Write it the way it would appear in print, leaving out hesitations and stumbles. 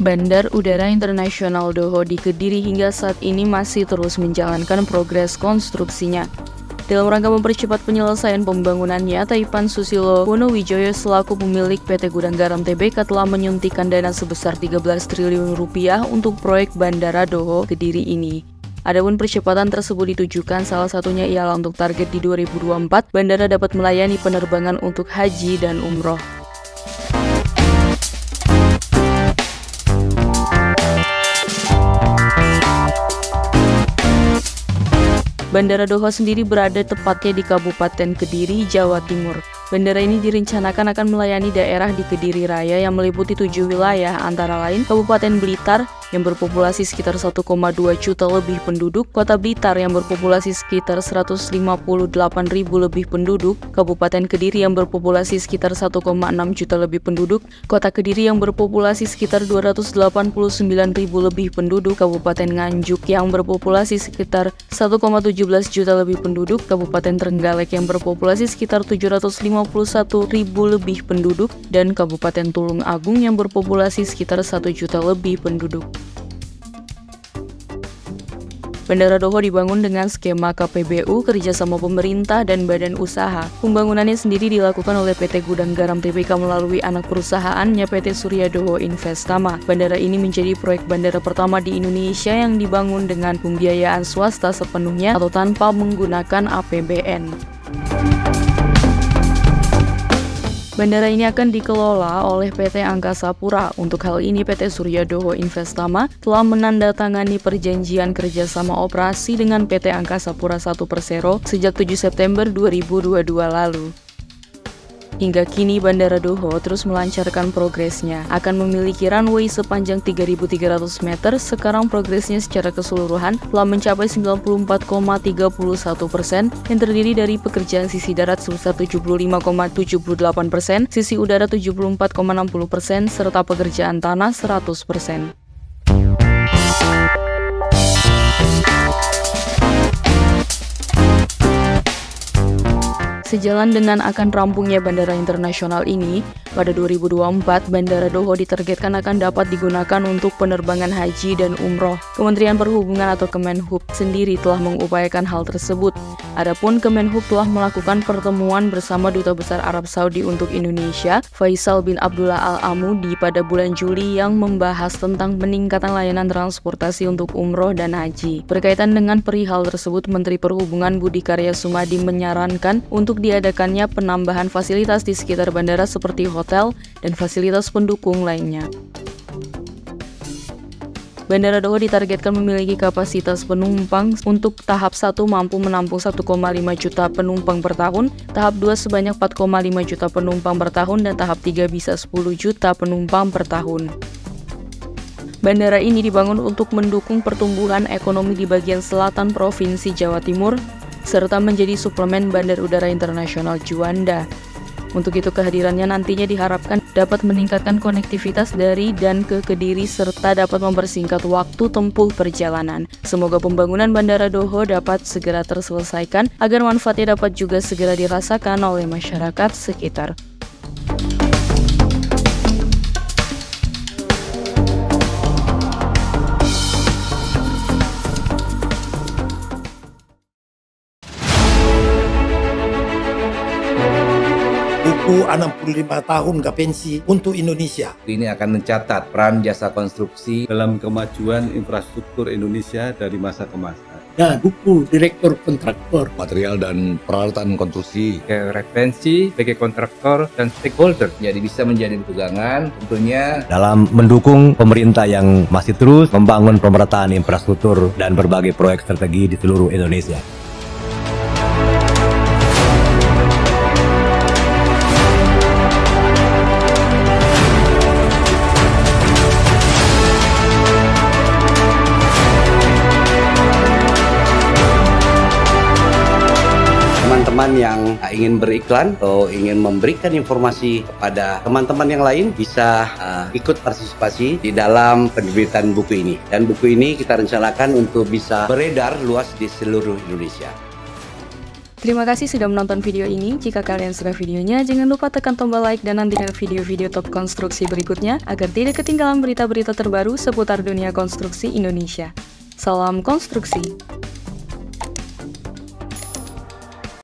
Bandar Udara Internasional Doho di Kediri hingga saat ini masih terus menjalankan progres konstruksinya. Dalam rangka mempercepat penyelesaian pembangunannya, Taipan Susilo Wonowijoyo selaku pemilik PT Gudang Garam Tbk telah menyuntikkan dana sebesar 13 triliun rupiah untuk proyek Bandara Doho Kediri ini. Adapun percepatan tersebut ditujukan salah satunya ialah untuk target di 2024, bandara dapat melayani penerbangan untuk haji dan umroh. Bandara Doho sendiri berada tepatnya di Kabupaten Kediri, Jawa Timur. Bandara ini direncanakan akan melayani daerah di Kediri Raya yang meliputi 7 wilayah, antara lain Kabupaten Blitar yang berpopulasi sekitar 1,2 juta lebih penduduk, Kota Blitar yang berpopulasi sekitar 158.000 lebih penduduk, Kabupaten Kediri yang berpopulasi sekitar 1,6 juta lebih penduduk, Kota Kediri yang berpopulasi sekitar 289.000 lebih penduduk, Kabupaten Nganjuk yang berpopulasi sekitar 1,17 juta lebih penduduk, Kabupaten Trenggalek yang berpopulasi sekitar 751.000 lebih penduduk, dan Kabupaten Tulung Agung yang berpopulasi sekitar 1 juta lebih penduduk. Bandara Doho dibangun dengan skema KPBU, kerjasama pemerintah dan badan usaha. Pembangunannya sendiri dilakukan oleh PT Gudang Garam Tbk melalui anak perusahaannya PT Surya Doho Investama. Bandara ini menjadi proyek bandara pertama di Indonesia yang dibangun dengan pembiayaan swasta sepenuhnya atau tanpa menggunakan APBN. Bandara ini akan dikelola oleh PT Angkasa Pura. Untuk hal ini, PT Surya Doho Investama telah menandatangani perjanjian kerjasama operasi dengan PT Angkasa Pura I Persero sejak 7 September 2022 lalu. Hingga kini, Bandara Doho terus melancarkan progresnya. Akan memiliki runway sepanjang 3.300 meter, sekarang progresnya secara keseluruhan telah mencapai 94,31%, yang terdiri dari pekerjaan sisi darat sebesar 75,78%, sisi udara 74,60%, serta pekerjaan tanah 100%. Sejalan dengan akan rampungnya bandara internasional ini, pada 2024, Bandara Doho ditargetkan akan dapat digunakan untuk penerbangan haji dan umroh. Kementerian Perhubungan atau Kemenhub sendiri telah mengupayakan hal tersebut. Adapun Kemenhub telah melakukan pertemuan bersama Duta Besar Arab Saudi untuk Indonesia, Faisal bin Abdullah Al-Amudi pada bulan Juli yang membahas tentang peningkatan layanan transportasi untuk umroh dan haji. Berkaitan dengan perihal tersebut, Menteri Perhubungan Budi Karya Sumadi menyarankan untuk diadakannya penambahan fasilitas di sekitar bandara seperti hotel dan fasilitas pendukung lainnya. Bandara Doho ditargetkan memiliki kapasitas penumpang untuk tahap 1 mampu menampung 1,5 juta penumpang per tahun, tahap 2 sebanyak 4,5 juta penumpang per tahun, dan tahap 3 bisa 10 juta penumpang per tahun. Bandara ini dibangun untuk mendukung pertumbuhan ekonomi di bagian selatan Provinsi Jawa Timur, serta menjadi suplemen Bandar Udara Internasional Juanda. Untuk itu, kehadirannya nantinya diharapkan dapat meningkatkan konektivitas dari dan ke Kediri serta dapat mempersingkat waktu tempuh perjalanan. Semoga pembangunan Bandara Doho dapat segera terselesaikan agar manfaatnya dapat juga segera dirasakan oleh masyarakat sekitar. Buku 65 tahun ke pensi untuk Indonesia. Ini akan mencatat peran jasa konstruksi dalam kemajuan infrastruktur Indonesia dari masa ke masa. Dan buku Direktur Kontraktor. Material dan peralatan konstruksi. Referensi bagi kontraktor dan stakeholder. Jadi bisa menjadi pegangan tentunya dalam mendukung pemerintah yang masih terus membangun pemerataan infrastruktur dan berbagai proyek strategi di seluruh Indonesia. Teman-teman yang ingin beriklan atau ingin memberikan informasi kepada teman-teman yang lain bisa ikut partisipasi di dalam penerbitan buku ini. Dan buku ini kita rencanakan untuk bisa beredar luas di seluruh Indonesia. Terima kasih sudah menonton video ini. Jika kalian suka videonya, jangan lupa tekan tombol like dan nantikan video-video top konstruksi berikutnya agar tidak ketinggalan berita-berita terbaru seputar dunia konstruksi Indonesia. Salam konstruksi!